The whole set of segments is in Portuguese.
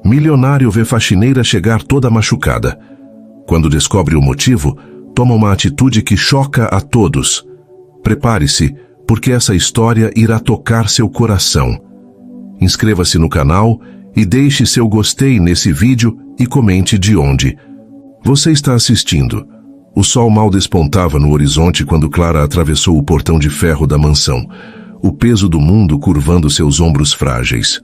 Milionário vê faxineira chegar toda machucada. Quando descobre o motivo, toma uma atitude que choca a todos. Prepare-se, porque essa história irá tocar seu coração. Inscreva-se no canal e deixe seu gostei nesse vídeo e comente de onde você está assistindo. O sol mal despontava no horizonte quando Clara atravessou o portão de ferro da mansão, o peso do mundo curvando seus ombros frágeis.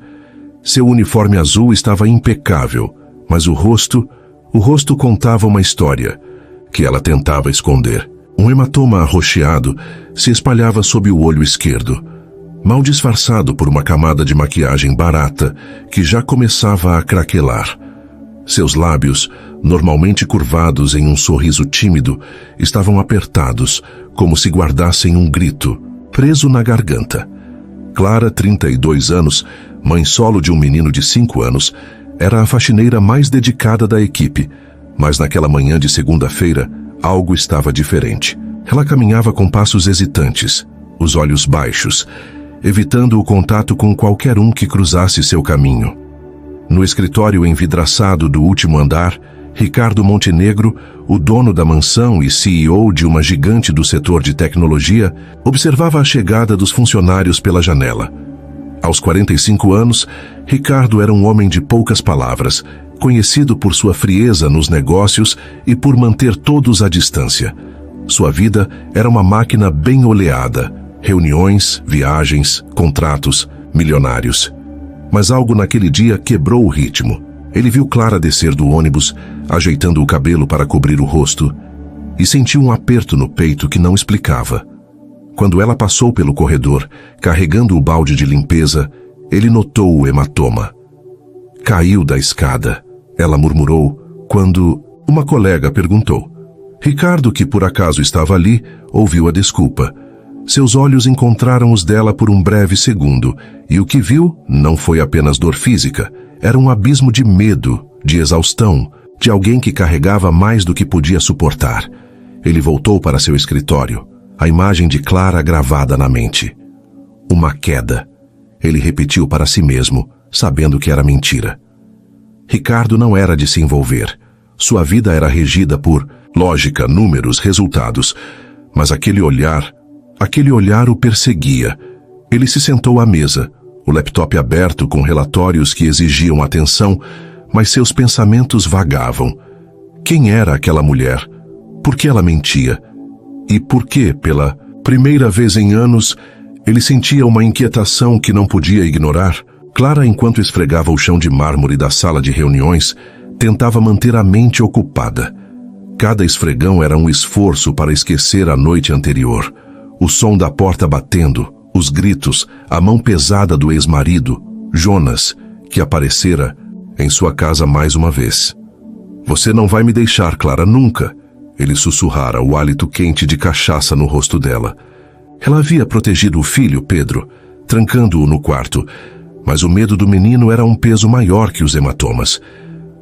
Seu uniforme azul estava impecável, mas o rosto contava uma história que ela tentava esconder. Um hematoma arroxeado se espalhava sob o olho esquerdo, mal disfarçado por uma camada de maquiagem barata que já começava a craquelar. Seus lábios, normalmente curvados em um sorriso tímido, estavam apertados, como se guardassem um grito, preso na garganta. Clara, 32 anos, mãe solo de um menino de 5 anos, era a faxineira mais dedicada da equipe, mas naquela manhã de segunda-feira, algo estava diferente. Ela caminhava com passos hesitantes, os olhos baixos, evitando o contato com qualquer um que cruzasse seu caminho. No escritório envidraçado do último andar, Ricardo Montenegro, o dono da mansão e CEO de uma gigante do setor de tecnologia, observava a chegada dos funcionários pela janela. Aos 45 anos, Ricardo era um homem de poucas palavras, conhecido por sua frieza nos negócios e por manter todos à distância. Sua vida era uma máquina bem oleada, reuniões, viagens, contratos, milionários. Mas algo naquele dia quebrou o ritmo. Ele viu Clara descer do ônibus, ajeitando o cabelo para cobrir o rosto, e sentiu um aperto no peito que não explicava. Quando ela passou pelo corredor, carregando o balde de limpeza, ele notou o hematoma. Caiu da escada, ela murmurou, quando uma colega perguntou. Ricardo, que por acaso estava ali, ouviu a desculpa. Seus olhos encontraram os dela por um breve segundo, e o que viu não foi apenas dor física, era um abismo de medo, de exaustão, de alguém que carregava mais do que podia suportar. Ele voltou para seu escritório, a imagem de Clara gravada na mente. Uma queda. Ele repetiu para si mesmo, sabendo que era mentira. Ricardo não era de se envolver. Sua vida era regida por lógica, números, resultados. Mas aquele olhar o perseguia. Ele se sentou à mesa, o laptop aberto com relatórios que exigiam atenção, mas seus pensamentos vagavam. Quem era aquela mulher? Por que ela mentia? E por que, pela primeira vez em anos, ele sentia uma inquietação que não podia ignorar? Clara, enquanto esfregava o chão de mármore da sala de reuniões, tentava manter a mente ocupada. Cada esfregão era um esforço para esquecer a noite anterior. O som da porta batendo, os gritos, a mão pesada do ex-marido, Jonas, que aparecera em sua casa mais uma vez. Você não vai me deixar, Clara, nunca. Ele sussurrara, o hálito quente de cachaça no rosto dela. Ela havia protegido o filho, Pedro, trancando-o no quarto, mas o medo do menino era um peso maior que os hematomas.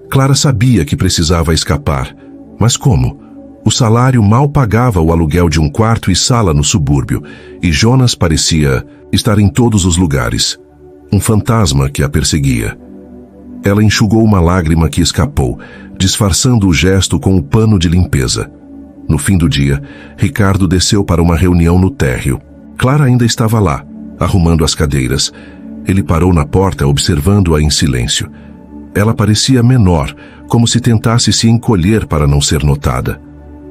Clara sabia que precisava escapar, mas como? O salário mal pagava o aluguel de um quarto e sala no subúrbio, e Jonas parecia estar em todos os lugares. Um fantasma que a perseguia. Ela enxugou uma lágrima que escapou, disfarçando o gesto com o pano de limpeza. No fim do dia, Ricardo desceu para uma reunião no térreo. Clara ainda estava lá, arrumando as cadeiras. Ele parou na porta, observando-a em silêncio. Ela parecia menor, como se tentasse se encolher para não ser notada.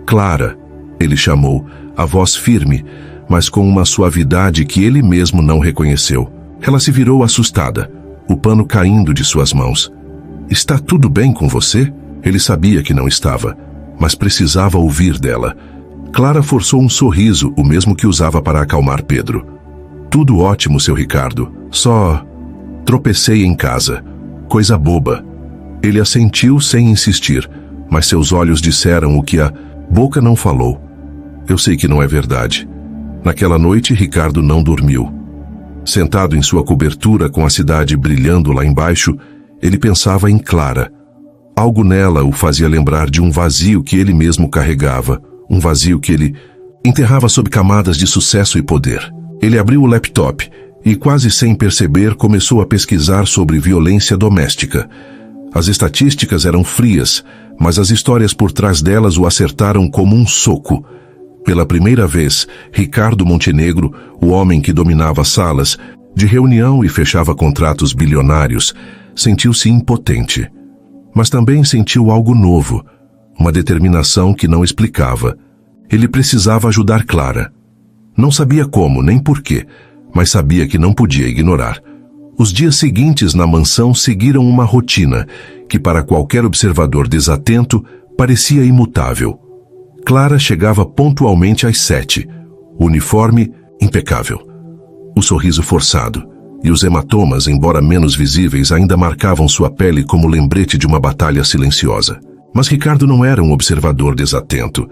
Clara, ele chamou, a voz firme, mas com uma suavidade que ele mesmo não reconheceu. Ela se virou assustada, o pano caindo de suas mãos. Está tudo bem com você? Ele sabia que não estava, mas precisava ouvir dela. Clara forçou um sorriso, o mesmo que usava para acalmar Pedro. Tudo ótimo, seu Ricardo. Só tropecei em casa. Coisa boba. Ele assentiu sem insistir, mas seus olhos disseram o que a boca não falou. Eu sei que não é verdade. Naquela noite, Ricardo não dormiu. Sentado em sua cobertura com a cidade brilhando lá embaixo, ele pensava em Clara. Algo nela o fazia lembrar de um vazio que ele mesmo carregava, um vazio que ele enterrava sob camadas de sucesso e poder. Ele abriu o laptop e, quase sem perceber, começou a pesquisar sobre violência doméstica. As estatísticas eram frias, mas as histórias por trás delas o acertaram como um soco. Pela primeira vez, Ricardo Montenegro, o homem que dominava salas de reunião e fechava contratos bilionários, sentiu-se impotente. Mas também sentiu algo novo, uma determinação que não explicava. Ele precisava ajudar Clara. Não sabia como, nem porquê, mas sabia que não podia ignorar. Os dias seguintes na mansão seguiram uma rotina que, para qualquer observador desatento, parecia imutável. Clara chegava pontualmente às 7, o uniforme impecável. O sorriso forçado e os hematomas, embora menos visíveis, ainda marcavam sua pele como lembrete de uma batalha silenciosa. Mas Ricardo não era um observador desatento.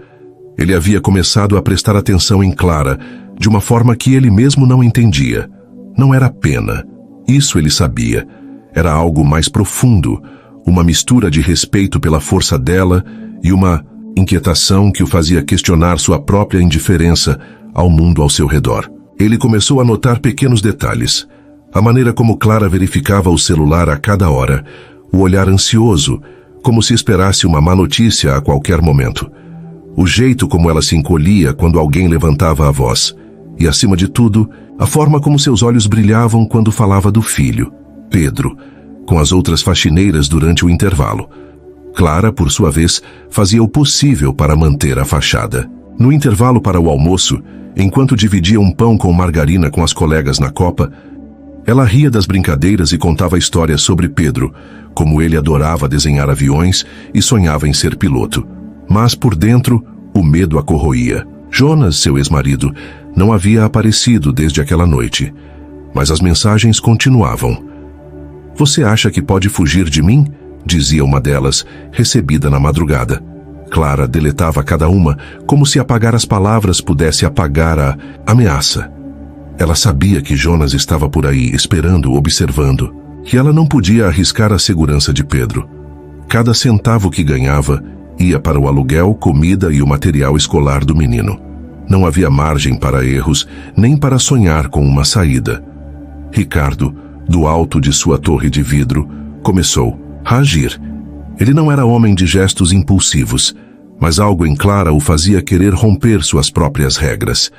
Ele havia começado a prestar atenção em Clara de uma forma que ele mesmo não entendia. Não era pena. Isso ele sabia. Era algo mais profundo, uma mistura de respeito pela força dela e uma inquietação que o fazia questionar sua própria indiferença ao mundo ao seu redor. Ele começou a notar pequenos detalhes. A maneira como Clara verificava o celular a cada hora, o olhar ansioso, como se esperasse uma má notícia a qualquer momento. O jeito como ela se encolhia quando alguém levantava a voz. E, acima de tudo, a forma como seus olhos brilhavam quando falava do filho, Pedro, com as outras faxineiras durante o intervalo. Clara, por sua vez, fazia o possível para manter a fachada. No intervalo para o almoço, enquanto dividia um pão com margarina com as colegas na copa, ela ria das brincadeiras e contava histórias sobre Pedro, como ele adorava desenhar aviões e sonhava em ser piloto. Mas, por dentro, o medo a corroía. Jonas, seu ex-marido, não havia aparecido desde aquela noite, mas as mensagens continuavam. "Você acha que pode fugir de mim?" dizia uma delas, recebida na madrugada. Clara deletava cada uma, como se apagar as palavras pudesse apagar a ameaça. Ela sabia que Jonas estava por aí, esperando, observando, que ela não podia arriscar a segurança de Pedro. Cada centavo que ganhava ia para o aluguel, comida e o material escolar do menino. Não havia margem para erros, nem para sonhar com uma saída. Ricardo, do alto de sua torre de vidro, começou a agir. Ele não era homem de gestos impulsivos, mas algo em Clara o fazia querer romper suas próprias regras.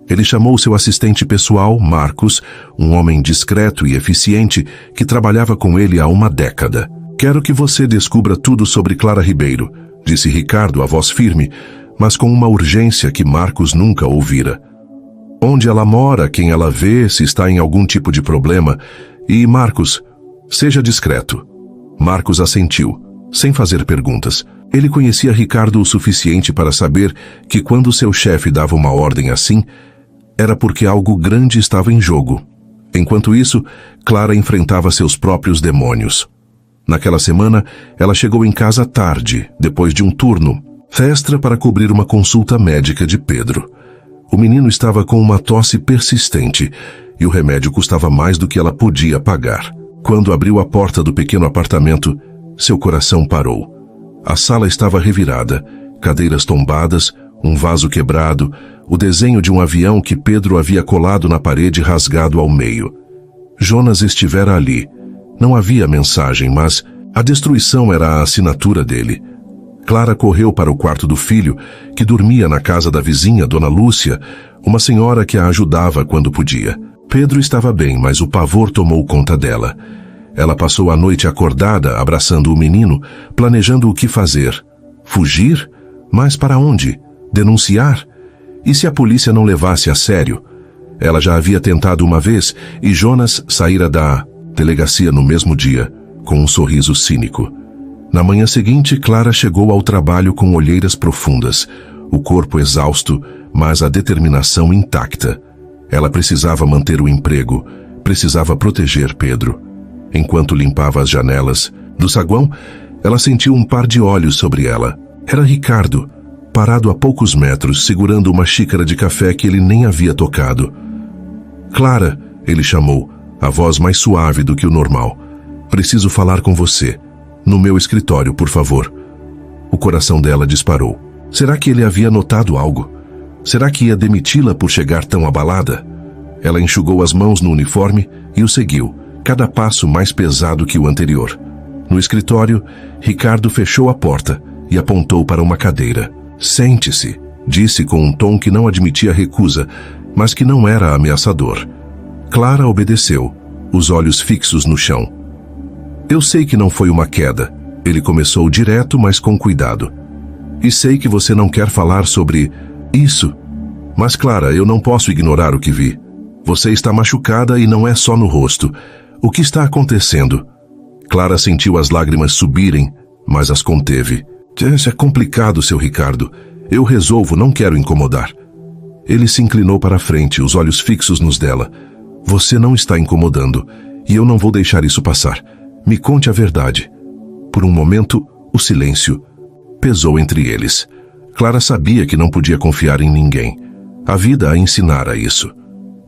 Ele chamou seu assistente pessoal, Marcos, um homem discreto e eficiente que trabalhava com ele há uma década. "Quero que você descubra tudo sobre Clara Ribeiro", disse Ricardo, a voz firme, mas com uma urgência que Marcos nunca ouvira. "Onde ela mora, quem ela vê, se está em algum tipo de problema. E, Marcos, seja discreto." Marcos assentiu, sem fazer perguntas. Ele conhecia Ricardo o suficiente para saber que quando seu chefe dava uma ordem assim, era porque algo grande estava em jogo. Enquanto isso, Clara enfrentava seus próprios demônios. Naquela semana, ela chegou em casa tarde, depois de um turno extra para cobrir uma consulta médica de Pedro. O menino estava com uma tosse persistente e o remédio custava mais do que ela podia pagar. Quando abriu a porta do pequeno apartamento, seu coração parou. A sala estava revirada, cadeiras tombadas, um vaso quebrado, o desenho de um avião que Pedro havia colado na parede rasgado ao meio. Jonas estivera ali. Não havia mensagem, mas a destruição era a assinatura dele. Clara correu para o quarto do filho, que dormia na casa da vizinha, Dona Lúcia, uma senhora que a ajudava quando podia. Pedro estava bem, mas o pavor tomou conta dela. Ela passou a noite acordada, abraçando o menino, planejando o que fazer. Fugir? Mas para onde? Denunciar? E se a polícia não levasse a sério? Ela já havia tentado uma vez e Jonas saíra da delegacia no mesmo dia, com um sorriso cínico. Na manhã seguinte, Clara chegou ao trabalho com olheiras profundas, o corpo exausto, mas a determinação intacta. Ela precisava manter o emprego, precisava proteger Pedro. Enquanto limpava as janelas do saguão, ela sentiu um par de olhos sobre ela. Era Ricardo, parado a poucos metros, segurando uma xícara de café que ele nem havia tocado. "Clara", ele chamou, a voz mais suave do que o normal. "Preciso falar com você. No meu escritório, por favor." O coração dela disparou. Será que ele havia notado algo? Será que ia demiti-la por chegar tão abalada? Ela enxugou as mãos no uniforme e o seguiu, cada passo mais pesado que o anterior. No escritório, Ricardo fechou a porta e apontou para uma cadeira. "Sente-se", disse com um tom que não admitia recusa, mas que não era ameaçador. Clara obedeceu, os olhos fixos no chão. "Eu sei que não foi uma queda", ele começou direto, mas com cuidado. "E sei que você não quer falar sobre isso. Mas, Clara, eu não posso ignorar o que vi. Você está machucada e não é só no rosto. O que está acontecendo?" Clara sentiu as lágrimas subirem, mas as conteve. "É complicado, seu Ricardo. Eu resolvo, não quero incomodar." Ele se inclinou para a frente, os olhos fixos nos dela. "Você não está incomodando, e eu não vou deixar isso passar. Me conte a verdade." Por um momento, o silêncio pesou entre eles. Clara sabia que não podia confiar em ninguém. A vida a ensinara isso.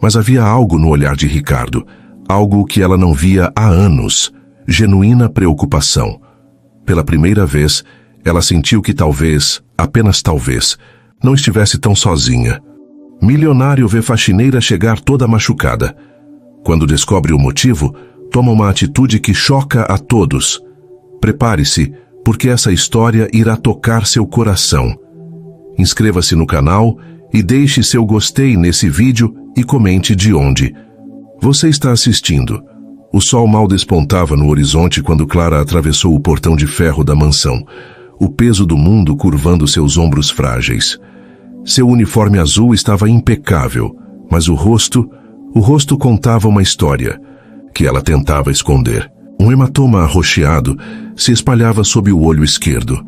Mas havia algo no olhar de Ricardo, algo que ela não via há anos. Genuína preocupação. Pela primeira vez, ela sentiu que talvez, apenas talvez, não estivesse tão sozinha. Milionário vê faxineira chegar toda machucada. Quando descobre o motivo, toma uma atitude que choca a todos. Prepare-se, porque essa história irá tocar seu coração. Inscreva-se no canal e deixe seu gostei nesse vídeo e comente de onde você está assistindo. O sol mal despontava no horizonte quando Clara atravessou o portão de ferro da mansão, o peso do mundo curvando seus ombros frágeis. Seu uniforme azul estava impecável, mas o rosto contava uma história que ela tentava esconder. Um hematoma arroxeado se espalhava sob o olho esquerdo,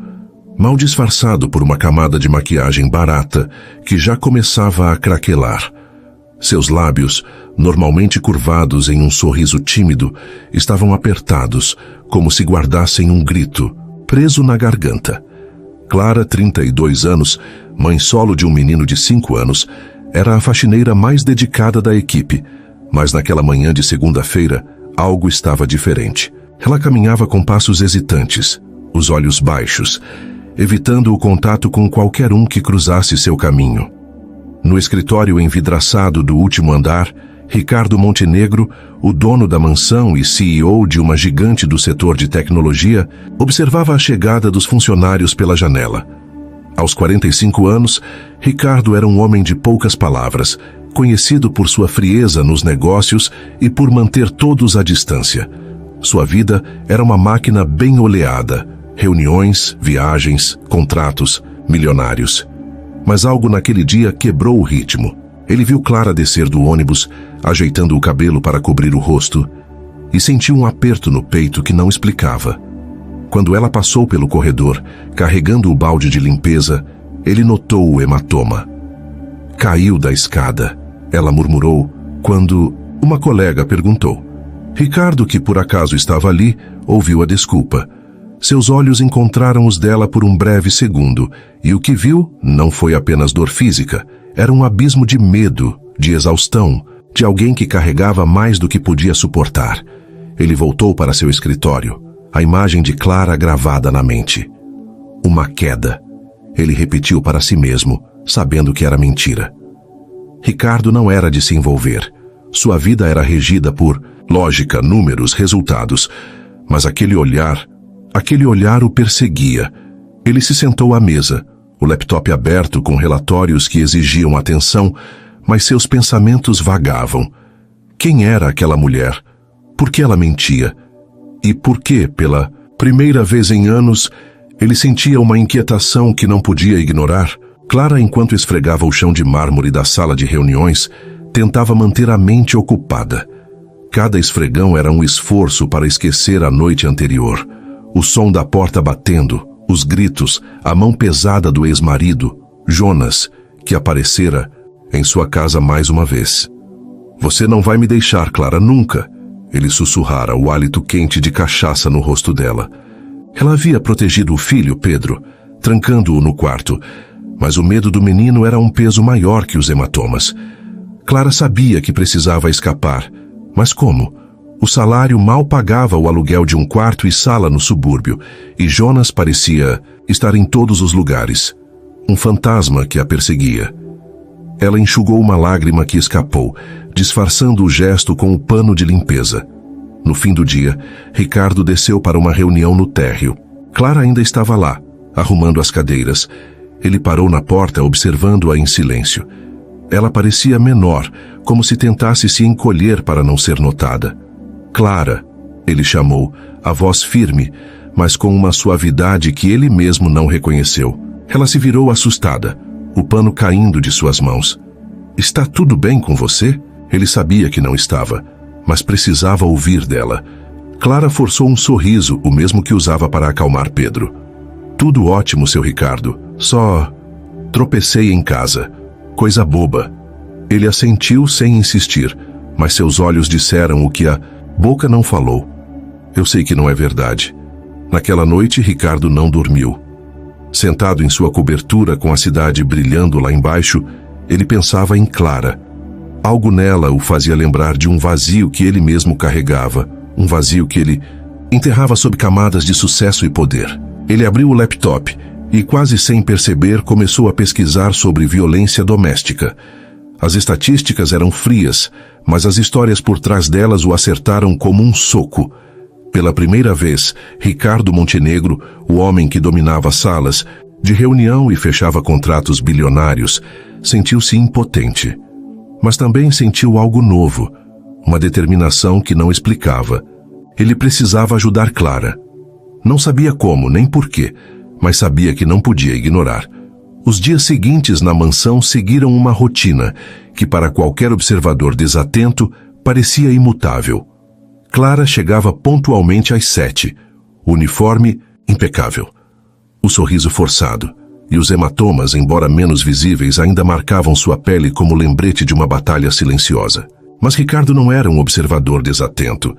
mal disfarçado por uma camada de maquiagem barata que já começava a craquelar. Seus lábios, normalmente curvados em um sorriso tímido, estavam apertados, como se guardassem um grito, preso na garganta. Clara, 32 anos, mãe solo de um menino de 5 anos, era a faxineira mais dedicada da equipe, mas naquela manhã de segunda-feira, algo estava diferente. Ela caminhava com passos hesitantes, os olhos baixos, evitando o contato com qualquer um que cruzasse seu caminho. No escritório envidraçado do último andar, Ricardo Montenegro, o dono da mansão e CEO de uma gigante do setor de tecnologia, observava a chegada dos funcionários pela janela. Aos 45 anos, Ricardo era um homem de poucas palavras, conhecido por sua frieza nos negócios e por manter todos à distância. Sua vida era uma máquina bem oleada, reuniões, viagens, contratos, milionários. Mas algo naquele dia quebrou o ritmo. Ele viu Clara descer do ônibus, ajeitando o cabelo para cobrir o rosto, e sentiu um aperto no peito que não explicava. Quando ela passou pelo corredor, carregando o balde de limpeza, ele notou o hematoma. "Caiu da escada", ela murmurou, quando uma colega perguntou. Ricardo, que por acaso estava ali, ouviu a desculpa. Seus olhos encontraram os dela por um breve segundo, e o que viu não foi apenas dor física, era um abismo de medo, de exaustão, de alguém que carregava mais do que podia suportar. Ele voltou para seu escritório, a imagem de Clara gravada na mente. Uma queda. Ele repetiu para si mesmo, sabendo que era mentira. Ricardo não era de se envolver. Sua vida era regida por lógica, números, resultados. Mas aquele olhar o perseguia. Ele se sentou à mesa, o laptop aberto com relatórios que exigiam atenção, mas seus pensamentos vagavam. Quem era aquela mulher? Por que ela mentia? E por que, pela primeira vez em anos, ele sentia uma inquietação que não podia ignorar? Clara, enquanto esfregava o chão de mármore da sala de reuniões, tentava manter a mente ocupada. Cada esfregão era um esforço para esquecer a noite anterior. O som da porta batendo, os gritos, a mão pesada do ex-marido, Jonas, que aparecera em sua casa mais uma vez. "Você não vai me deixar, Clara, nunca", ele sussurrara, o hálito quente de cachaça no rosto dela. Ela havia protegido o filho, Pedro, trancando-o no quarto, mas o medo do menino era um peso maior que os hematomas. Clara sabia que precisava escapar, mas como? O salário mal pagava o aluguel de um quarto e sala no subúrbio, e Jonas parecia estar em todos os lugares. Um fantasma que a perseguia. Ela enxugou uma lágrima que escapou, disfarçando o gesto com o pano de limpeza. No fim do dia, Ricardo desceu para uma reunião no térreo. Clara ainda estava lá, arrumando as cadeiras. Ele parou na porta, observando-a em silêncio. Ela parecia menor, como se tentasse se encolher para não ser notada. Clara, ele chamou, a voz firme, mas com uma suavidade que ele mesmo não reconheceu. Ela se virou assustada, o pano caindo de suas mãos. Está tudo bem com você? Ele sabia que não estava, mas precisava ouvir dela. Clara forçou um sorriso, o mesmo que usava para acalmar Pedro. Tudo ótimo, seu Ricardo. Só tropecei em casa. Coisa boba. Ele assentiu sem insistir, mas seus olhos disseram o que a boca não falou. Eu sei que não é verdade. Naquela noite, Ricardo não dormiu. Sentado em sua cobertura com a cidade brilhando lá embaixo, ele pensava em Clara. Algo nela o fazia lembrar de um vazio que ele mesmo carregava, um vazio que ele enterrava sob camadas de sucesso e poder. Ele abriu o laptop e, quase sem perceber, começou a pesquisar sobre violência doméstica. As estatísticas eram frias, mas as histórias por trás delas o acertaram como um soco. Pela primeira vez, Ricardo Montenegro, o homem que dominava salas de reunião e fechava contratos bilionários, sentiu-se impotente. Mas também sentiu algo novo, uma determinação que não explicava. Ele precisava ajudar Clara. Não sabia como, nem porquê, mas sabia que não podia ignorar. Os dias seguintes na mansão seguiram uma rotina que, para qualquer observador desatento, parecia imutável. Clara chegava pontualmente às 7, o uniforme impecável. O sorriso forçado e os hematomas, embora menos visíveis, ainda marcavam sua pele como lembrete de uma batalha silenciosa. Mas Ricardo não era um observador desatento.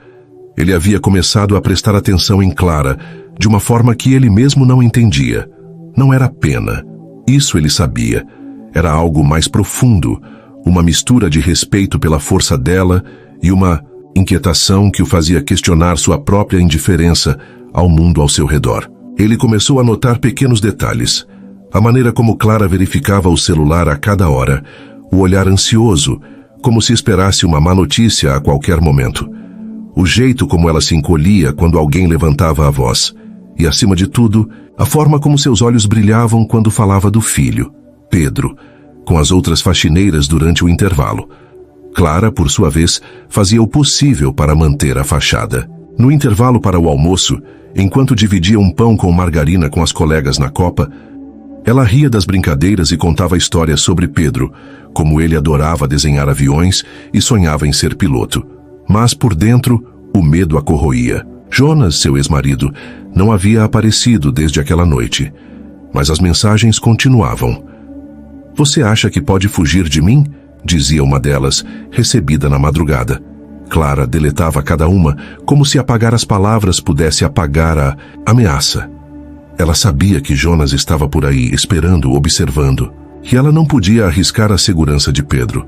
Ele havia começado a prestar atenção em Clara de uma forma que ele mesmo não entendia. Não era pena. Isso ele sabia. Era algo mais profundo, uma mistura de respeito pela força dela e uma inquietação que o fazia questionar sua própria indiferença ao mundo ao seu redor. Ele começou a notar pequenos detalhes. A maneira como Clara verificava o celular a cada hora, o olhar ansioso, como se esperasse uma má notícia a qualquer momento. O jeito como ela se encolhia quando alguém levantava a voz. E, acima de tudo, a forma como seus olhos brilhavam quando falava do filho, Pedro, com as outras faxineiras durante o intervalo. Clara, por sua vez, fazia o possível para manter a fachada. No intervalo para o almoço, enquanto dividia um pão com margarina com as colegas na copa, ela ria das brincadeiras e contava histórias sobre Pedro, como ele adorava desenhar aviões e sonhava em ser piloto. Mas, por dentro, o medo a corroía. Jonas, seu ex-marido, não havia aparecido desde aquela noite, mas as mensagens continuavam. Você acha que pode fugir de mim? Dizia uma delas, recebida na madrugada. Clara deletava cada uma, como se apagar as palavras pudesse apagar a ameaça. Ela sabia que Jonas estava por aí, esperando, observando, que ela não podia arriscar a segurança de Pedro.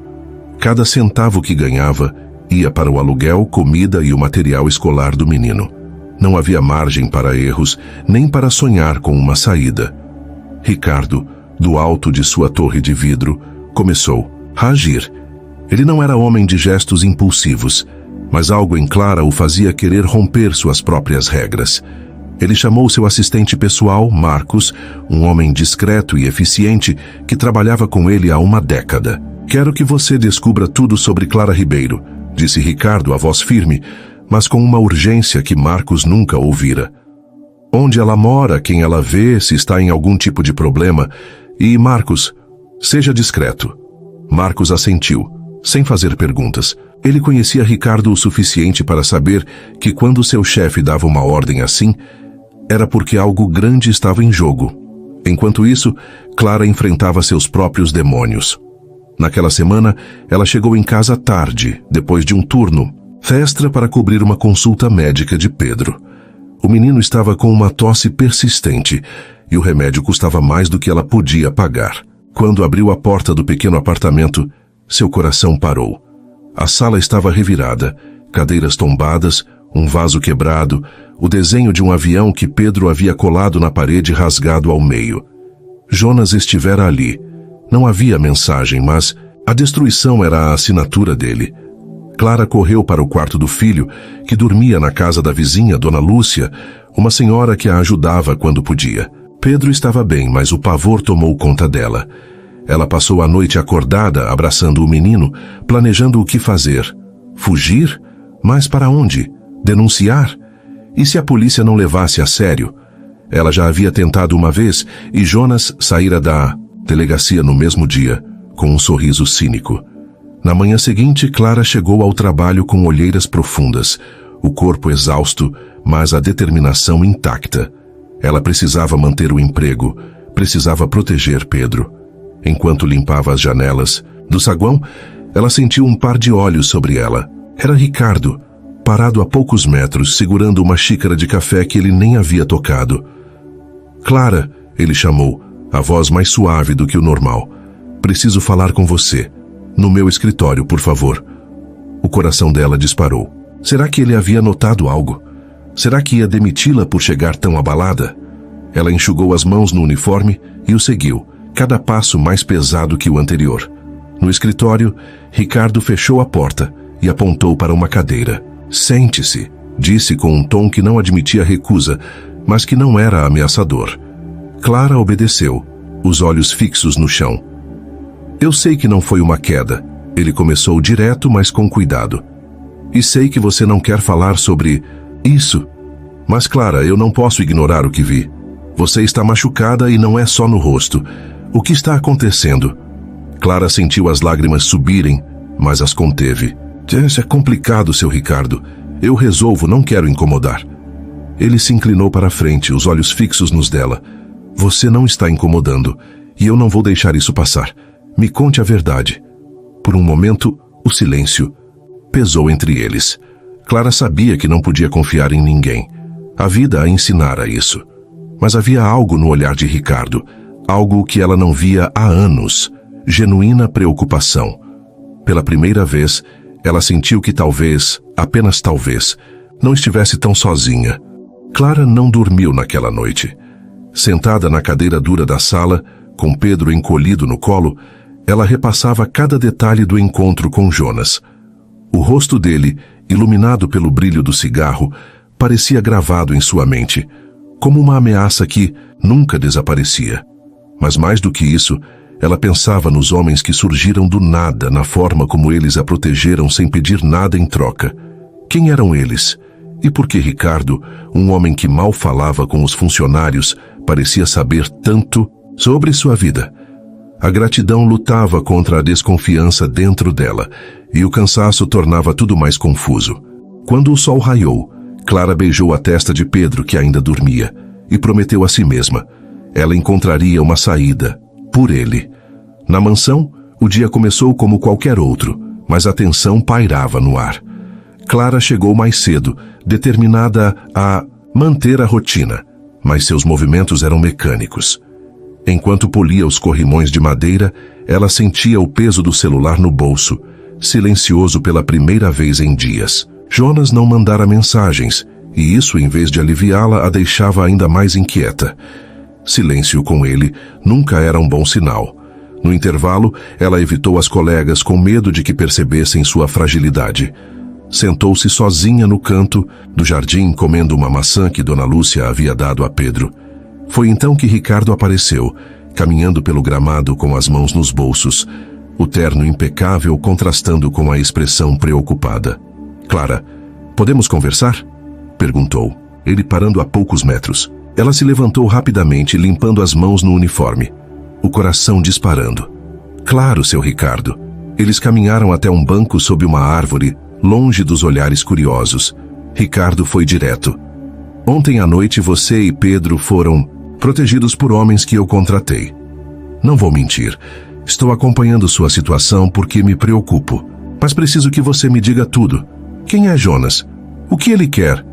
Cada centavo que ganhava ia para o aluguel, comida e o material escolar do menino. Não havia margem para erros, nem para sonhar com uma saída. Ricardo, do alto de sua torre de vidro, começou a agir. Ele não era homem de gestos impulsivos, mas algo em Clara o fazia querer romper suas próprias regras. Ele chamou seu assistente pessoal, Marcos, um homem discreto e eficiente que trabalhava com ele há uma década. Quero que você descubra tudo sobre Clara Ribeiro, disse Ricardo, a voz firme, mas com uma urgência que Marcos nunca ouvira. Onde ela mora, quem ela vê, se está em algum tipo de problema. E, Marcos, seja discreto. Marcos assentiu, sem fazer perguntas. Ele conhecia Ricardo o suficiente para saber que quando seu chefe dava uma ordem assim, era porque algo grande estava em jogo. Enquanto isso, Clara enfrentava seus próprios demônios. Naquela semana, ela chegou em casa tarde, depois de um turno extra para cobrir uma consulta médica de Pedro. O menino estava com uma tosse persistente e o remédio custava mais do que ela podia pagar. Quando abriu a porta do pequeno apartamento, seu coração parou. A sala estava revirada, cadeiras tombadas, um vaso quebrado, o desenho de um avião que Pedro havia colado na parede rasgado ao meio. Jonas estivera ali. Não havia mensagem, mas a destruição era a assinatura dele. Clara correu para o quarto do filho, que dormia na casa da vizinha, Dona Lúcia, uma senhora que a ajudava quando podia. Pedro estava bem, mas o pavor tomou conta dela. Ela passou a noite acordada, abraçando o menino, planejando o que fazer. Fugir? Mas para onde? Denunciar? E se a polícia não levasse a sério? Ela já havia tentado uma vez e Jonas saíra da delegacia no mesmo dia, com um sorriso cínico. Na manhã seguinte, Clara chegou ao trabalho com olheiras profundas, o corpo exausto, mas a determinação intacta. Ela precisava manter o emprego, precisava proteger Pedro. Enquanto limpava as janelas do saguão, ela sentiu um par de olhos sobre ela. Era Ricardo, parado a poucos metros, segurando uma xícara de café que ele nem havia tocado. Clara, ele chamou, a voz mais suave do que o normal. Preciso falar com você. No meu escritório, por favor. O coração dela disparou. Será que ele havia notado algo? Será que ia demiti-la por chegar tão abalada? Ela enxugou as mãos no uniforme e o seguiu, cada passo mais pesado que o anterior. No escritório, Ricardo fechou a porta e apontou para uma cadeira. Sente-se, disse com um tom que não admitia recusa, mas que não era ameaçador. Clara obedeceu, os olhos fixos no chão. Eu sei que não foi uma queda. Ele começou direto, mas com cuidado. E sei que você não quer falar sobre isso. Mas, Clara, eu não posso ignorar o que vi. Você está machucada e não é só no rosto. O que está acontecendo? Clara sentiu as lágrimas subirem, mas as conteve. Isso é complicado, seu Ricardo. Eu resolvo, não quero incomodar. Ele se inclinou para a frente, os olhos fixos nos dela. Você não está incomodando, e eu não vou deixar isso passar. Me conte a verdade. Por um momento, o silêncio pesou entre eles. Clara sabia que não podia confiar em ninguém. A vida a ensinara isso. Mas havia algo no olhar de Ricardo, algo que ela não via há anos, genuína preocupação. Pela primeira vez, ela sentiu que talvez, apenas talvez, não estivesse tão sozinha. Clara não dormiu naquela noite. Sentada na cadeira dura da sala, com Pedro encolhido no colo, ela repassava cada detalhe do encontro com Jonas. O rosto dele, iluminado pelo brilho do cigarro, parecia gravado em sua mente, como uma ameaça que nunca desaparecia. Mas mais do que isso, ela pensava nos homens que surgiram do nada, na forma como eles a protegeram sem pedir nada em troca. Quem eram eles? E por que Ricardo, um homem que mal falava com os funcionários, parecia saber tanto sobre sua vida? A gratidão lutava contra a desconfiança dentro dela, e o cansaço tornava tudo mais confuso. Quando o sol raiou, Clara beijou a testa de Pedro, que ainda dormia, e prometeu a si mesma. Ela encontraria uma saída, por ele. Na mansão, o dia começou como qualquer outro, mas a tensão pairava no ar. Clara chegou mais cedo, determinada a manter a rotina, mas seus movimentos eram mecânicos. Enquanto polia os corrimões de madeira, ela sentia o peso do celular no bolso, silencioso pela primeira vez em dias. Jonas não mandara mensagens, e isso, em vez de aliviá-la, a deixava ainda mais inquieta. Silêncio com ele nunca era um bom sinal. No intervalo, ela evitou as colegas com medo de que percebessem sua fragilidade. Sentou-se sozinha no canto do jardim, comendo uma maçã que Dona Lúcia havia dado a Pedro. Foi então que Ricardo apareceu, caminhando pelo gramado com as mãos nos bolsos, o terno impecável contrastando com a expressão preocupada. Clara, podemos conversar? Perguntou, ele parando a poucos metros. Ela se levantou rapidamente, limpando as mãos no uniforme, o coração disparando. Claro, seu Ricardo. Eles caminharam até um banco sob uma árvore, longe dos olhares curiosos. Ricardo foi direto. Ontem à noite você e Pedro foram protegidos por homens que eu contratei. Não vou mentir. Estou acompanhando sua situação porque me preocupo. Mas preciso que você me diga tudo. Quem é Jonas? O que ele quer?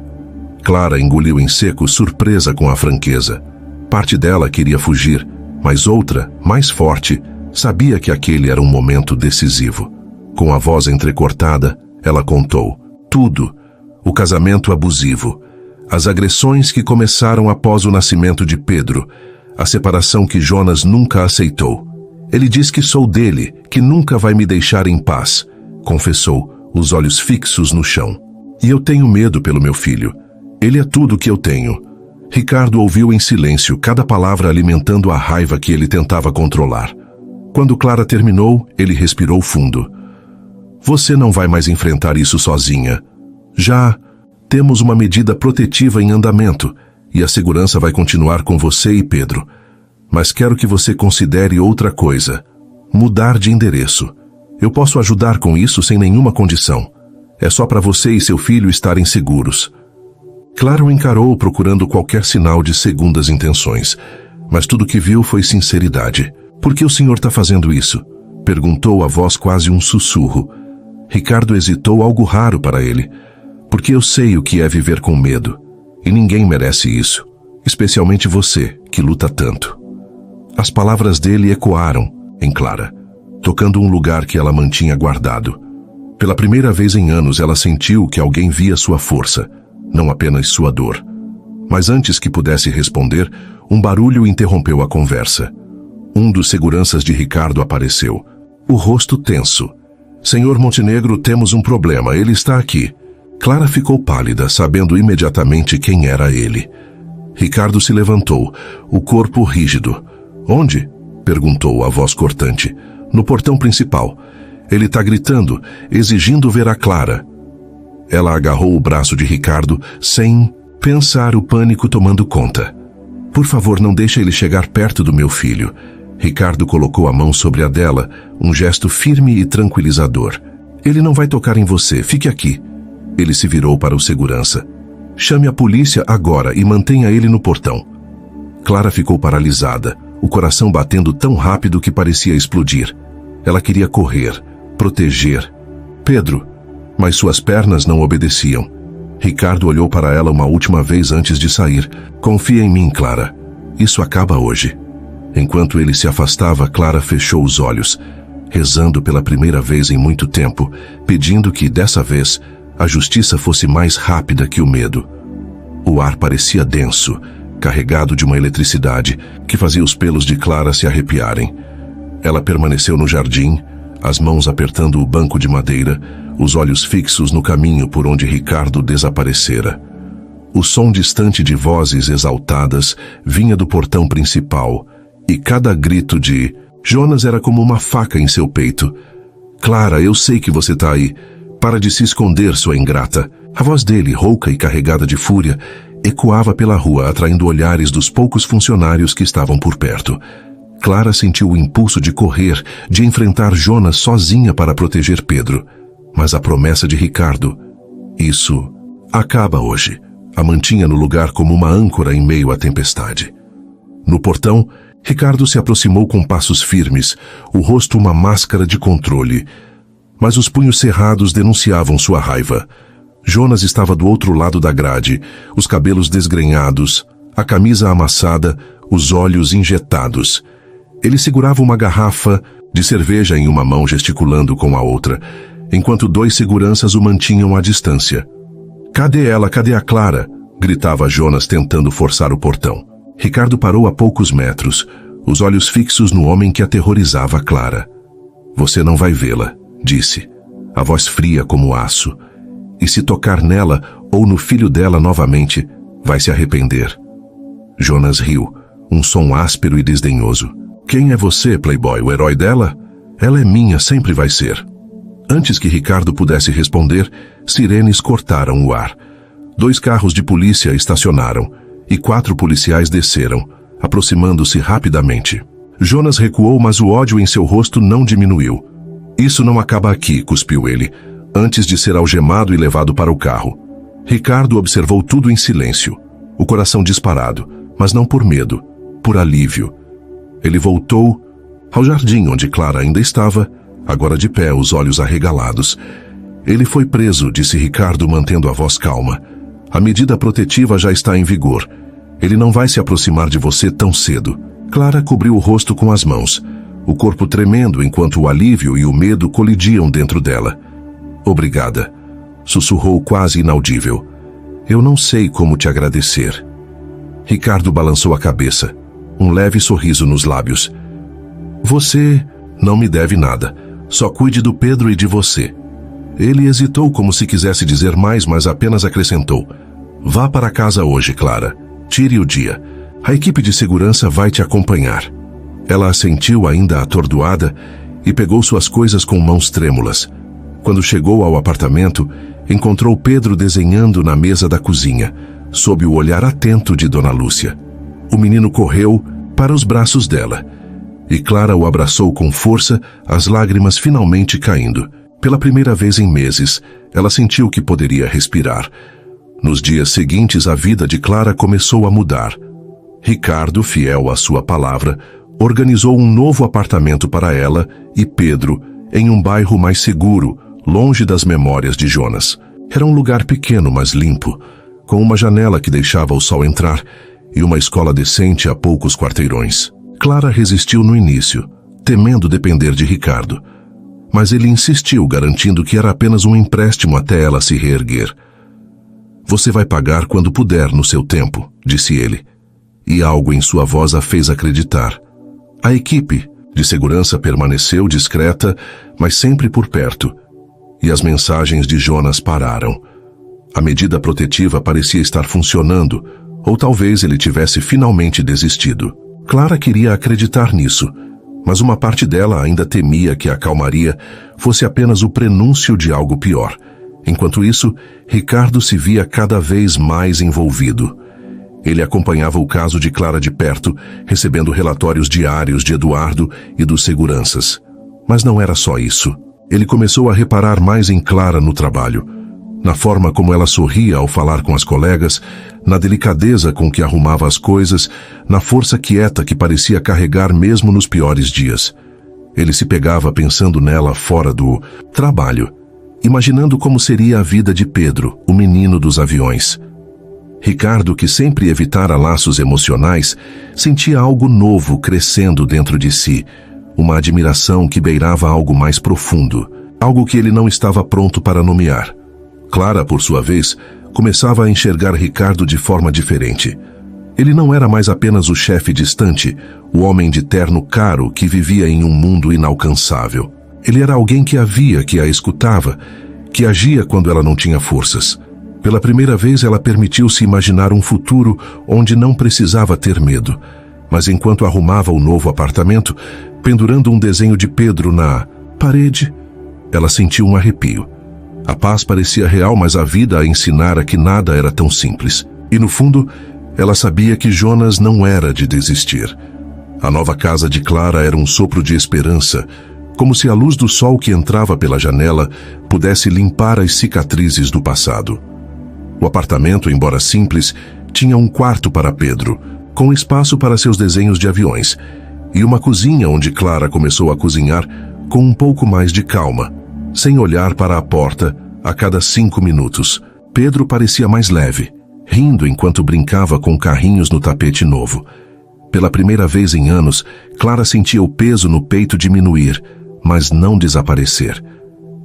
Clara engoliu em seco, surpresa com a franqueza. Parte dela queria fugir, mas outra, mais forte, sabia que aquele era um momento decisivo. Com a voz entrecortada, ela contou tudo. O casamento abusivo, as agressões que começaram após o nascimento de Pedro, a separação que Jonas nunca aceitou. Ele diz que sou dele, que nunca vai me deixar em paz, confessou, os olhos fixos no chão. E eu tenho medo pelo meu filho. Ele é tudo o que eu tenho. Ricardo ouviu em silêncio, cada palavra alimentando a raiva que ele tentava controlar. Quando Clara terminou, ele respirou fundo. Você não vai mais enfrentar isso sozinha. Já temos uma medida protetiva em andamento e a segurança vai continuar com você e Pedro. Mas quero que você considere outra coisa. Mudar de endereço. Eu posso ajudar com isso sem nenhuma condição. É só para você e seu filho estarem seguros. Clara o encarou procurando qualquer sinal de segundas intenções, mas tudo que viu foi sinceridade. Por que o senhor está fazendo isso? Perguntou a voz quase um sussurro. Ricardo hesitou, algo raro para ele. Porque eu sei o que é viver com medo. E ninguém merece isso. Especialmente você, que luta tanto. As palavras dele ecoaram em Clara, tocando um lugar que ela mantinha guardado. Pela primeira vez em anos, ela sentiu que alguém via sua força, não apenas sua dor. Mas antes que pudesse responder, um barulho interrompeu a conversa. Um dos seguranças de Ricardo apareceu, o rosto tenso. Senhor Montenegro, temos um problema, ele está aqui. Clara ficou pálida, sabendo imediatamente quem era ele. Ricardo se levantou, o corpo rígido. Onde? Perguntou a voz cortante. No portão principal. Ele está gritando, exigindo ver a Clara. Ela agarrou o braço de Ricardo, sem pensar, o pânico tomando conta. Por favor, não deixe ele chegar perto do meu filho. Ricardo colocou a mão sobre a dela, um gesto firme e tranquilizador. Ele não vai tocar em você, fique aqui. Ele se virou para o segurança. Chame a polícia agora e mantenha ele no portão. Clara ficou paralisada, o coração batendo tão rápido que parecia explodir. Ela queria correr, proteger Pedro, mas suas pernas não obedeciam. Ricardo olhou para ela uma última vez antes de sair. Confia em mim, Clara. Isso acaba hoje. Enquanto ele se afastava, Clara fechou os olhos, rezando pela primeira vez em muito tempo, pedindo que, dessa vez, a justiça fosse mais rápida que o medo. O ar parecia denso, carregado de uma eletricidade que fazia os pelos de Clara se arrepiarem. Ela permaneceu no jardim, as mãos apertando o banco de madeira, os olhos fixos no caminho por onde Ricardo desaparecera. O som distante de vozes exaltadas vinha do portão principal, e cada grito de Jonas era como uma faca em seu peito. Clara, eu sei que você está aí. Para de se esconder, sua ingrata. A voz dele, rouca e carregada de fúria, ecoava pela rua, atraindo olhares dos poucos funcionários que estavam por perto. Clara sentiu o impulso de correr, de enfrentar Jonas sozinha para proteger Pedro. Mas a promessa de Ricardo, isso acaba hoje, a mantinha no lugar como uma âncora em meio à tempestade. No portão, Ricardo se aproximou com passos firmes, o rosto uma máscara de controle. Mas os punhos cerrados denunciavam sua raiva. Jonas estava do outro lado da grade, os cabelos desgrenhados, a camisa amassada, os olhos injetados. Ele segurava uma garrafa de cerveja em uma mão, gesticulando com a outra, enquanto dois seguranças o mantinham à distância. Cadê ela? Cadê a Clara? Gritava Jonas, tentando forçar o portão. Ricardo parou a poucos metros, os olhos fixos no homem que aterrorizava Clara. Você não vai vê-la, disse, a voz fria como aço. E se tocar nela ou no filho dela novamente, vai se arrepender. Jonas riu, um som áspero e desdenhoso. Quem é você, Playboy, o herói dela? Ela é minha, sempre vai ser. Antes que Ricardo pudesse responder, sirenes cortaram o ar. 2 carros de polícia estacionaram e 4 policiais desceram, aproximando-se rapidamente. Jonas recuou, mas o ódio em seu rosto não diminuiu. Isso não acaba aqui, cuspiu ele, antes de ser algemado e levado para o carro. Ricardo observou tudo em silêncio, o coração disparado, mas não por medo, por alívio. Ele voltou ao jardim onde Clara ainda estava, agora de pé, os olhos arregalados. Ele foi preso, disse Ricardo, mantendo a voz calma. A medida protetiva já está em vigor. Ele não vai se aproximar de você tão cedo. Clara cobriu o rosto com as mãos, o corpo tremendo enquanto o alívio e o medo colidiam dentro dela. Obrigada, sussurrou quase inaudível. Eu não sei como te agradecer. Ricardo balançou a cabeça, um leve sorriso nos lábios. Você não me deve nada. Só cuide do Pedro e de você. Ele hesitou como se quisesse dizer mais, mas apenas acrescentou: "Vá para casa hoje, Clara. Tire o dia. A equipe de segurança vai te acompanhar." Ela assentiu, ainda atordoada, e pegou suas coisas com mãos trêmulas. Quando chegou ao apartamento, encontrou Pedro desenhando na mesa da cozinha, sob o olhar atento de Dona Lúcia. O menino correu para os braços dela, e Clara o abraçou com força, as lágrimas finalmente caindo. Pela primeira vez em meses, ela sentiu que poderia respirar. Nos dias seguintes, a vida de Clara começou a mudar. Ricardo, fiel à sua palavra, organizou um novo apartamento para ela e Pedro, em um bairro mais seguro, longe das memórias de Jonas. Era um lugar pequeno, mas limpo, com uma janela que deixava o sol entrar e uma escola decente a poucos quarteirões. Clara resistiu no início, temendo depender de Ricardo. Mas ele insistiu, garantindo que era apenas um empréstimo até ela se reerguer. "Você vai pagar quando puder, no seu tempo", disse ele. E algo em sua voz a fez acreditar. A equipe de segurança permaneceu discreta, mas sempre por perto. E as mensagens de Jonas pararam. A medida protetiva parecia estar funcionando, ou talvez ele tivesse finalmente desistido. Clara queria acreditar nisso, mas uma parte dela ainda temia que a calmaria fosse apenas o prenúncio de algo pior. Enquanto isso, Ricardo se via cada vez mais envolvido. Ele acompanhava o caso de Clara de perto, recebendo relatórios diários de Eduardo e dos seguranças. Mas não era só isso. Ele começou a reparar mais em Clara no trabalho, na forma como ela sorria ao falar com as colegas, na delicadeza com que arrumava as coisas, na força quieta que parecia carregar mesmo nos piores dias. Ele se pegava pensando nela fora do trabalho, imaginando como seria a vida de Pedro, o menino dos aviões. Ricardo, que sempre evitara laços emocionais, sentia algo novo crescendo dentro de si, uma admiração que beirava algo mais profundo, algo que ele não estava pronto para nomear. Clara, por sua vez, começava a enxergar Ricardo de forma diferente. Ele não era mais apenas o chefe distante, o homem de terno caro que vivia em um mundo inalcançável. Ele era alguém que a via, que a escutava, que agia quando ela não tinha forças. Pela primeira vez, ela permitiu-se imaginar um futuro onde não precisava ter medo. Mas enquanto arrumava o novo apartamento, pendurando um desenho de Pedro na parede, ela sentiu um arrepio. A paz parecia real, mas a vida a ensinara que nada era tão simples. E no fundo, ela sabia que Jonas não era de desistir. A nova casa de Clara era um sopro de esperança, como se a luz do sol que entrava pela janela pudesse limpar as cicatrizes do passado. O apartamento, embora simples, tinha um quarto para Pedro, com espaço para seus desenhos de aviões, e uma cozinha onde Clara começou a cozinhar com um pouco mais de calma, sem olhar para a porta a cada 5 minutos. Pedro parecia mais leve, rindo enquanto brincava com carrinhos no tapete novo. Pela primeira vez em anos, Clara sentia o peso no peito diminuir, mas não desaparecer.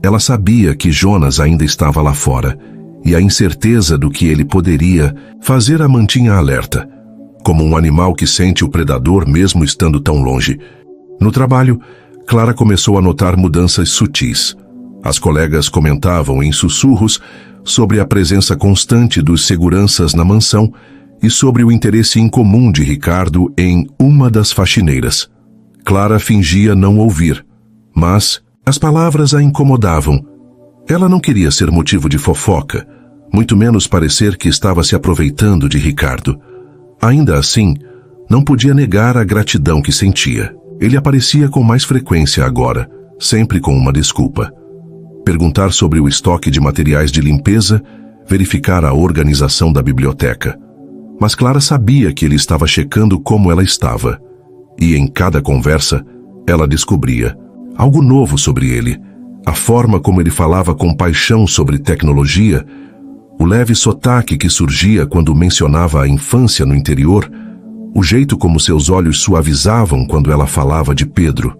Ela sabia que Jonas ainda estava lá fora, e a incerteza do que ele poderia fazer a mantinha alerta, como um animal que sente o predador mesmo estando tão longe. No trabalho, Clara começou a notar mudanças sutis. As colegas comentavam em sussurros sobre a presença constante dos seguranças na mansão e sobre o interesse incomum de Ricardo em uma das faxineiras. Clara fingia não ouvir, mas as palavras a incomodavam. Ela não queria ser motivo de fofoca, muito menos parecer que estava se aproveitando de Ricardo. Ainda assim, não podia negar a gratidão que sentia. Ele aparecia com mais frequência agora, sempre com uma desculpa. Perguntar sobre o estoque de materiais de limpeza, verificar a organização da biblioteca. Mas Clara sabia que ele estava checando como ela estava. E em cada conversa, ela descobria algo novo sobre ele. A forma como ele falava com paixão sobre tecnologia, o leve sotaque que surgia quando mencionava a infância no interior, o jeito como seus olhos suavizavam quando ela falava de Pedro.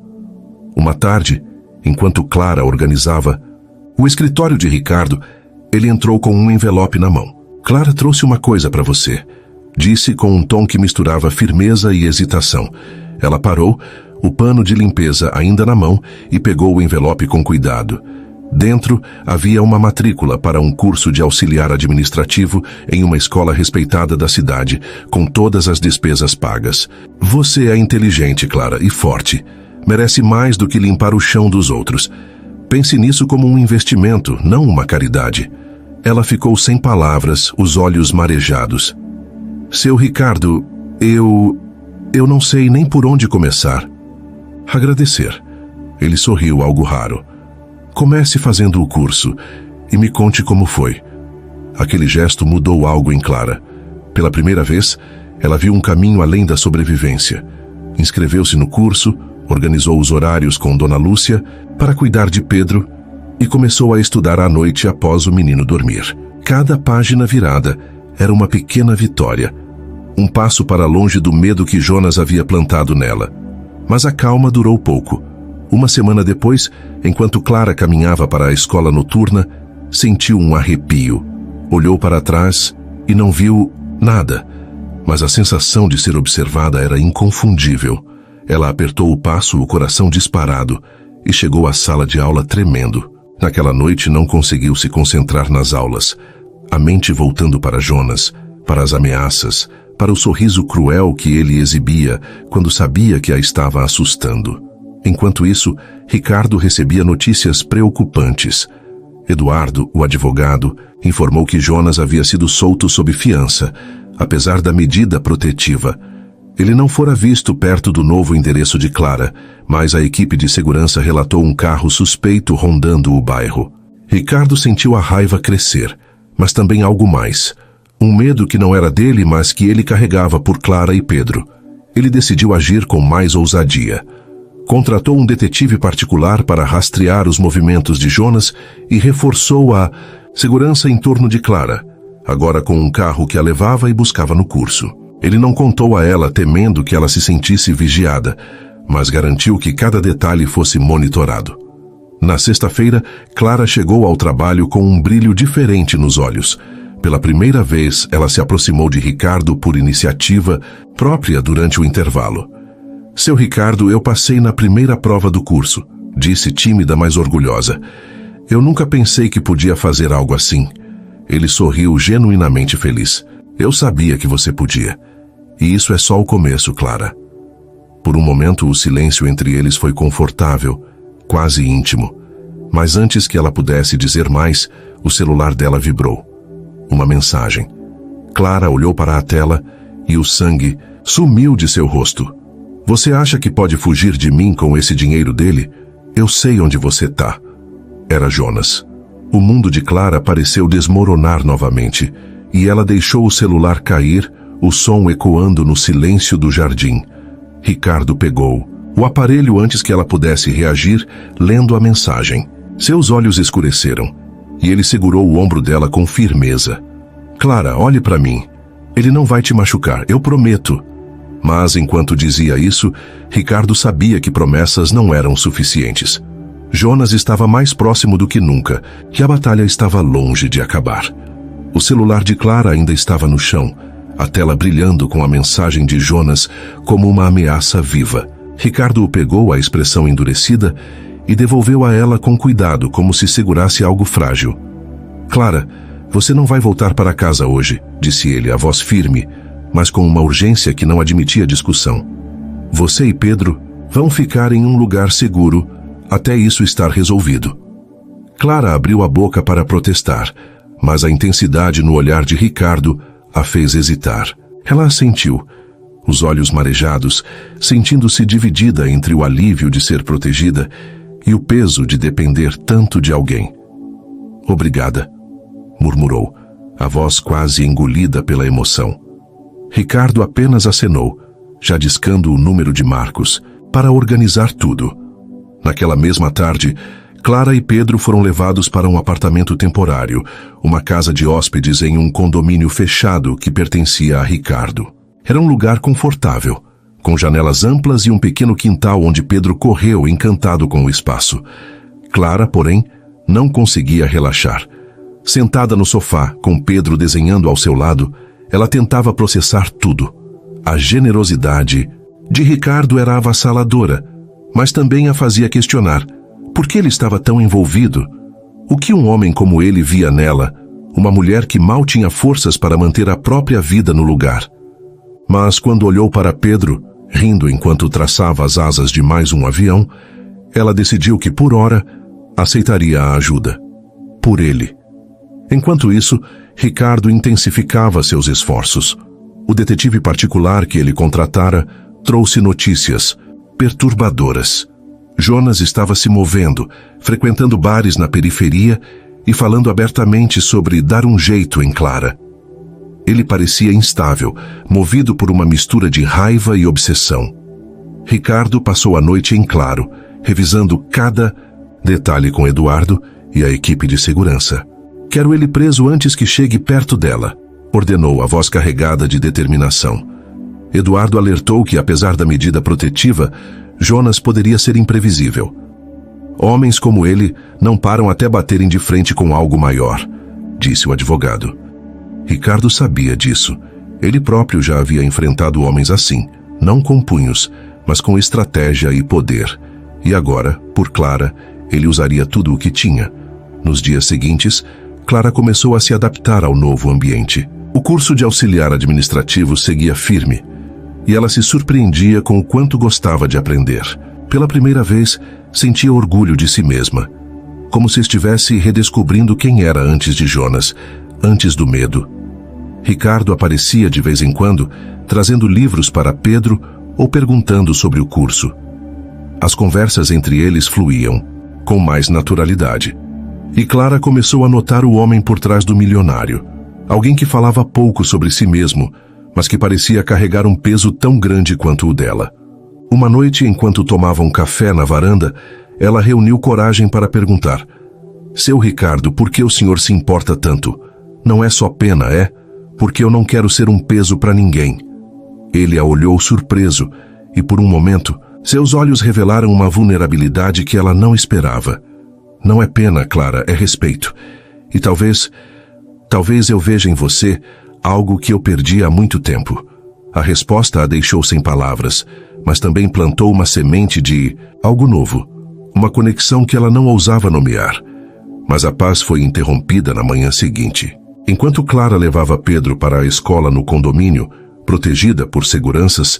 Uma tarde, enquanto Clara organizava o escritório de Ricardo, ele entrou com um envelope na mão. "Clara trouxe uma coisa para você", disse com um tom que misturava firmeza e hesitação. Ela parou, o pano de limpeza ainda na mão, e pegou o envelope com cuidado. Dentro havia uma matrícula para um curso de auxiliar administrativo em uma escola respeitada da cidade, com todas as despesas pagas. Você é inteligente, Clara, e forte. Merece mais do que limpar o chão dos outros. Pense nisso como um investimento, não uma caridade. Ela ficou sem palavras, os olhos marejados. Seu Ricardo, eu não sei nem por onde começar. Agradecer. Ele sorriu, algo raro. Comece fazendo o curso e me conte como foi. Aquele gesto mudou algo em Clara. Pela primeira vez, ela viu um caminho além da sobrevivência. Inscreveu-se no curso, organizou os horários com Dona Lúcia para cuidar de Pedro e começou a estudar à noite após o menino dormir. Cada página virada era uma pequena vitória, um passo para longe do medo que Jonas havia plantado nela. Mas a calma durou pouco. Uma semana depois, enquanto Clara caminhava para a escola noturna, sentiu um arrepio. Olhou para trás e não viu nada, mas a sensação de ser observada era inconfundível. Ela apertou o passo, o coração disparado, e chegou à sala de aula tremendo. Naquela noite não conseguiu se concentrar nas aulas, a mente voltando para Jonas, para as ameaças, para o sorriso cruel que ele exibia quando sabia que a estava assustando. Enquanto isso, Ricardo recebia notícias preocupantes. Eduardo, o advogado, informou que Jonas havia sido solto sob fiança, apesar da medida protetiva. Ele não fora visto perto do novo endereço de Clara, mas a equipe de segurança relatou um carro suspeito rondando o bairro. Ricardo sentiu a raiva crescer, mas também algo mais. Um medo que não era dele, mas que ele carregava por Clara e Pedro. Ele decidiu agir com mais ousadia. Contratou um detetive particular para rastrear os movimentos de Jonas e reforçou a segurança em torno de Clara, agora com um carro que a levava e buscava no curso. Ele não contou a ela temendo que ela se sentisse vigiada, mas garantiu que cada detalhe fosse monitorado. Na sexta-feira, Clara chegou ao trabalho com um brilho diferente nos olhos. Pela primeira vez, ela se aproximou de Ricardo por iniciativa própria durante o intervalo. Seu Ricardo, eu passei na primeira prova do curso, disse tímida, mas orgulhosa. Eu nunca pensei que podia fazer algo assim. Ele sorriu genuinamente feliz. Eu sabia que você podia. E isso é só o começo, Clara. Por um momento, o silêncio entre eles foi confortável, quase íntimo. Mas antes que ela pudesse dizer mais, o celular dela vibrou. Uma mensagem. Clara olhou para a tela e o sangue sumiu de seu rosto. Você acha que pode fugir de mim com esse dinheiro dele? Eu sei onde você tá. Era Jonas. O mundo de Clara pareceu desmoronar novamente, e ela deixou o celular cair, o som ecoando no silêncio do jardim. Ricardo pegou o aparelho antes que ela pudesse reagir, lendo a mensagem. Seus olhos escureceram, e ele segurou o ombro dela com firmeza. Clara, olhe para mim. Ele não vai te machucar, eu prometo. Mas, enquanto dizia isso, Ricardo sabia que promessas não eram suficientes. Jonas estava mais próximo do que nunca, e a batalha estava longe de acabar. O celular de Clara ainda estava no chão, a tela brilhando com a mensagem de Jonas como uma ameaça viva. Ricardo o pegou, a expressão endurecida, e devolveu a ela com cuidado, como se segurasse algo frágil. Clara, você não vai voltar para casa hoje, disse ele, a voz firme, mas com uma urgência que não admitia discussão. Você e Pedro vão ficar em um lugar seguro até isso estar resolvido. Clara abriu a boca para protestar, mas a intensidade no olhar de Ricardo a fez hesitar. Ela assentiu, os olhos marejados, sentindo-se dividida entre o alívio de ser protegida e o peso de depender tanto de alguém. Obrigada, murmurou, a voz quase engolida pela emoção. Ricardo apenas acenou, já discando o número de Marcos, para organizar tudo. Naquela mesma tarde, Clara e Pedro foram levados para um apartamento temporário, uma casa de hóspedes em um condomínio fechado que pertencia a Ricardo. Era um lugar confortável, com janelas amplas e um pequeno quintal onde Pedro correu encantado com o espaço. Clara, porém, não conseguia relaxar. Sentada no sofá, com Pedro desenhando ao seu lado, ela tentava processar tudo. A generosidade de Ricardo era avassaladora, mas também a fazia questionar. Por que ele estava tão envolvido? O que um homem como ele via nela, uma mulher que mal tinha forças para manter a própria vida no lugar? Mas quando olhou para Pedro, rindo enquanto traçava as asas de mais um avião, ela decidiu que, por ora, aceitaria a ajuda. Por ele. Enquanto isso, Ricardo intensificava seus esforços. O detetive particular que ele contratara trouxe notícias perturbadoras. Jonas estava se movendo, frequentando bares na periferia e falando abertamente sobre dar um jeito em Clara. Ele parecia instável, movido por uma mistura de raiva e obsessão. Ricardo passou a noite em claro, revisando cada detalhe com Eduardo e a equipe de segurança. Quero ele preso antes que chegue perto dela, ordenou a voz carregada de determinação. Eduardo alertou que, apesar da medida protetiva, Jonas poderia ser imprevisível. Homens como ele não param até baterem de frente com algo maior, disse o advogado. Ricardo sabia disso. Ele próprio já havia enfrentado homens assim, não com punhos, mas com estratégia e poder. E agora, por Clara, ele usaria tudo o que tinha. Nos dias seguintes, Clara começou a se adaptar ao novo ambiente. O curso de auxiliar administrativo seguia firme, e ela se surpreendia com o quanto gostava de aprender. Pela primeira vez, sentia orgulho de si mesma, como se estivesse redescobrindo quem era antes de Jonas, antes do medo. Ricardo aparecia de vez em quando, trazendo livros para Pedro ou perguntando sobre o curso. As conversas entre eles fluíam, com mais naturalidade. E Clara começou a notar o homem por trás do milionário. Alguém que falava pouco sobre si mesmo, mas que parecia carregar um peso tão grande quanto o dela. Uma noite, enquanto tomavam café na varanda, ela reuniu coragem para perguntar: Seu Ricardo, por que o senhor se importa tanto? Não é só pena, é? Porque eu não quero ser um peso para ninguém. Ele a olhou surpreso, e por um momento, seus olhos revelaram uma vulnerabilidade que ela não esperava. Não é pena, Clara, é respeito. E talvez eu veja em você algo que eu perdi há muito tempo. A resposta a deixou sem palavras, mas também plantou uma semente de algo novo, uma conexão que ela não ousava nomear. Mas a paz foi interrompida na manhã seguinte. Enquanto Clara levava Pedro para a escola no condomínio, protegida por seguranças,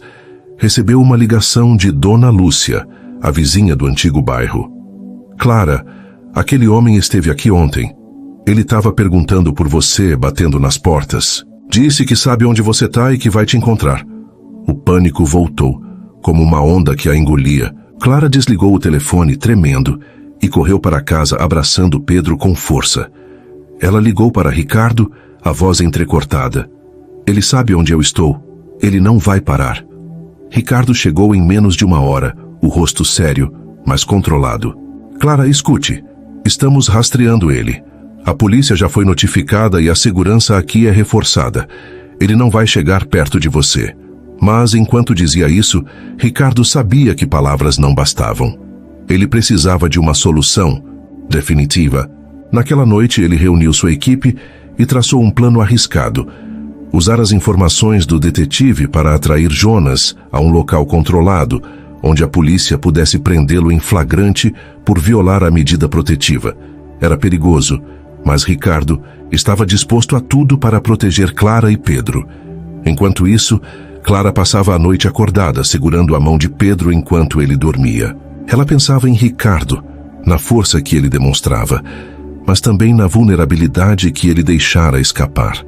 recebeu uma ligação de Dona Lúcia, a vizinha do antigo bairro. Clara, aquele homem esteve aqui ontem. Ele estava perguntando por você, batendo nas portas. Disse que sabe onde você está e que vai te encontrar. O pânico voltou, como uma onda que a engolia. Clara desligou o telefone, tremendo, e correu para casa abraçando Pedro com força. Ela ligou para Ricardo, a voz entrecortada. Ele sabe onde eu estou. Ele não vai parar. Ricardo chegou em menos de uma hora, o rosto sério, mas controlado. Clara, escute. Estamos rastreando ele. A polícia já foi notificada e a segurança aqui é reforçada. Ele não vai chegar perto de você. Mas, enquanto dizia isso, Ricardo sabia que palavras não bastavam. Ele precisava de uma solução definitiva. Naquela noite, ele reuniu sua equipe e traçou um plano arriscado. Usar as informações do detetive para atrair Jonas a um local controlado, onde a polícia pudesse prendê-lo em flagrante por violar a medida protetiva. Era perigoso, mas Ricardo estava disposto a tudo para proteger Clara e Pedro. Enquanto isso, Clara passava a noite acordada, segurando a mão de Pedro enquanto ele dormia. Ela pensava em Ricardo, na força que ele demonstrava, mas também na vulnerabilidade que ele deixara escapar.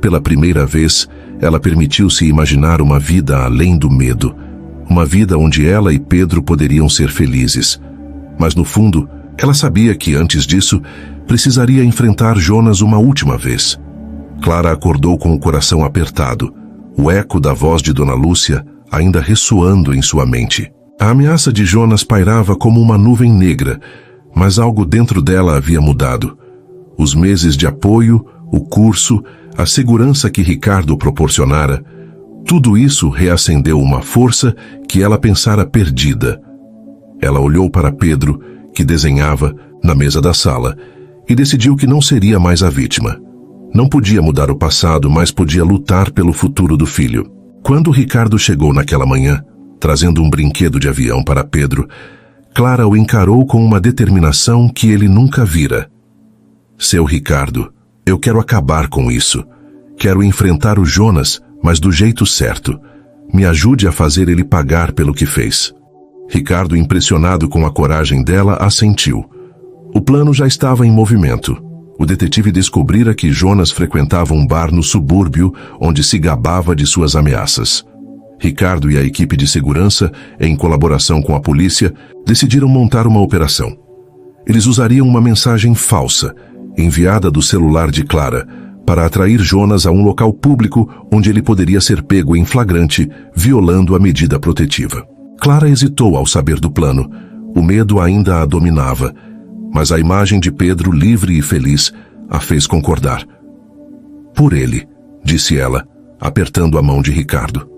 Pela primeira vez, ela permitiu-se imaginar uma vida além do medo, uma vida onde ela e Pedro poderiam ser felizes. Mas no fundo, ela sabia que antes disso, precisaria enfrentar Jonas uma última vez. Clara acordou com o coração apertado, o eco da voz de Dona Lúcia ainda ressoando em sua mente. A ameaça de Jonas pairava como uma nuvem negra, mas algo dentro dela havia mudado. Os meses de apoio, o curso, a segurança que Ricardo proporcionara, tudo isso reacendeu uma força que ela pensara perdida. Ela olhou para Pedro, que desenhava, na mesa da sala, e decidiu que não seria mais a vítima. Não podia mudar o passado, mas podia lutar pelo futuro do filho. Quando Ricardo chegou naquela manhã, trazendo um brinquedo de avião para Pedro, Clara o encarou com uma determinação que ele nunca vira. Seu Ricardo, eu quero acabar com isso. Quero enfrentar o Jonas, mas do jeito certo. Me ajude a fazer ele pagar pelo que fez. Ricardo, impressionado com a coragem dela, assentiu. O plano já estava em movimento. O detetive descobrira que Jonas frequentava um bar no subúrbio, onde se gabava de suas ameaças. Ricardo e a equipe de segurança, em colaboração com a polícia, decidiram montar uma operação. Eles usariam uma mensagem falsa, enviada do celular de Clara, para atrair Jonas a um local público onde ele poderia ser pego em flagrante, violando a medida protetiva. Clara hesitou ao saber do plano. O medo ainda a dominava, mas a imagem de Pedro, livre e feliz, a fez concordar. Por ele, disse ela, apertando a mão de Ricardo.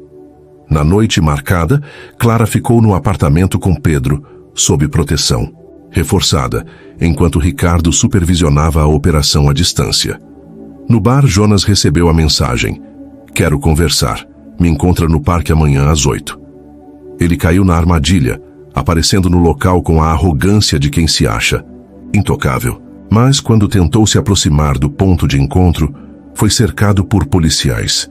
Na noite marcada, Clara ficou no apartamento com Pedro, sob proteção, reforçada, enquanto Ricardo supervisionava a operação à distância. No bar, Jonas recebeu a mensagem. Quero conversar. Me encontra no parque amanhã às 8. Ele caiu na armadilha, aparecendo no local com a arrogância de quem se acha intocável. Mas quando tentou se aproximar do ponto de encontro, foi cercado por policiais.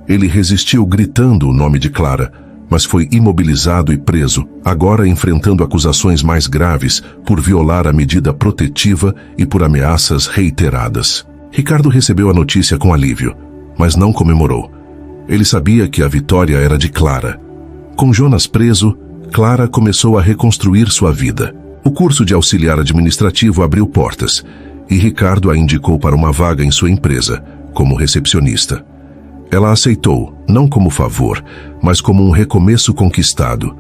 Ele resistiu gritando o nome de Clara, mas foi imobilizado e preso, agora enfrentando acusações mais graves por violar a medida protetiva e por ameaças reiteradas. Ricardo recebeu a notícia com alívio, mas não comemorou. Ele sabia que a vitória era de Clara. Com Jonas preso, Clara começou a reconstruir sua vida. O curso de auxiliar administrativo abriu portas, e Ricardo a indicou para uma vaga em sua empresa, como recepcionista. Ela aceitou, não como favor, mas como um recomeço conquistado.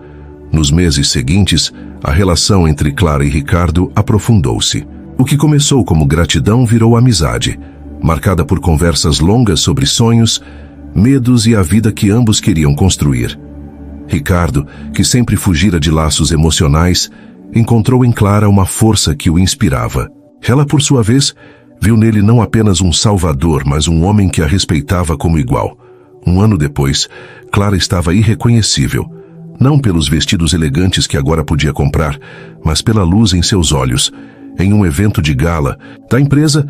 Nos meses seguintes, a relação entre Clara e Ricardo aprofundou-se. O que começou como gratidão virou amizade, marcada por conversas longas sobre sonhos, medos e a vida que ambos queriam construir. Ricardo, que sempre fugira de laços emocionais, encontrou em Clara uma força que o inspirava. Ela, por sua vez, viu nele não apenas um salvador, mas um homem que a respeitava como igual. Um ano depois, Clara estava irreconhecível, não pelos vestidos elegantes que agora podia comprar, mas pela luz em seus olhos. Em um evento de gala da empresa,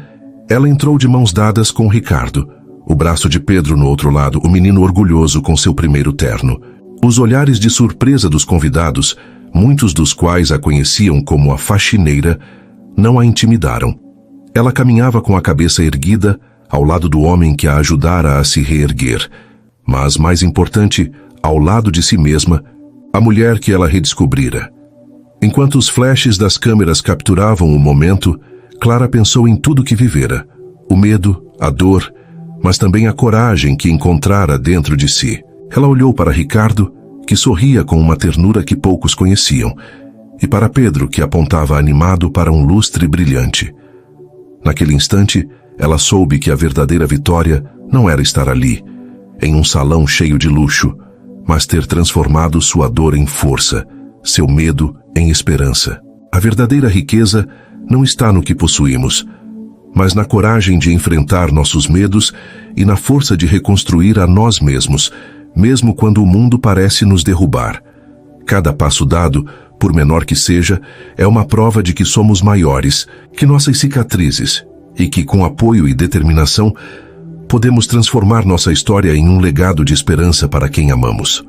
ela entrou de mãos dadas com Ricardo, o braço de Pedro no outro lado, o menino orgulhoso com seu primeiro terno. Os olhares de surpresa dos convidados, muitos dos quais a conheciam como a faxineira, não a intimidaram. Ela caminhava com a cabeça erguida, ao lado do homem que a ajudara a se reerguer. Mas, mais importante, ao lado de si mesma, a mulher que ela redescobrira. Enquanto os flashes das câmeras capturavam o momento, Clara pensou em tudo que vivera. O medo, a dor, mas também a coragem que encontrara dentro de si. Ela olhou para Ricardo, que sorria com uma ternura que poucos conheciam, e para Pedro, que apontava animado para um lustre brilhante. Naquele instante, ela soube que a verdadeira vitória não era estar ali, em um salão cheio de luxo, mas ter transformado sua dor em força, seu medo em esperança. A verdadeira riqueza não está no que possuímos, mas na coragem de enfrentar nossos medos e na força de reconstruir a nós mesmos, mesmo quando o mundo parece nos derrubar. Cada passo dado, por menor que seja, é uma prova de que somos maiores que nossas cicatrizes e que, com apoio e determinação, podemos transformar nossa história em um legado de esperança para quem amamos.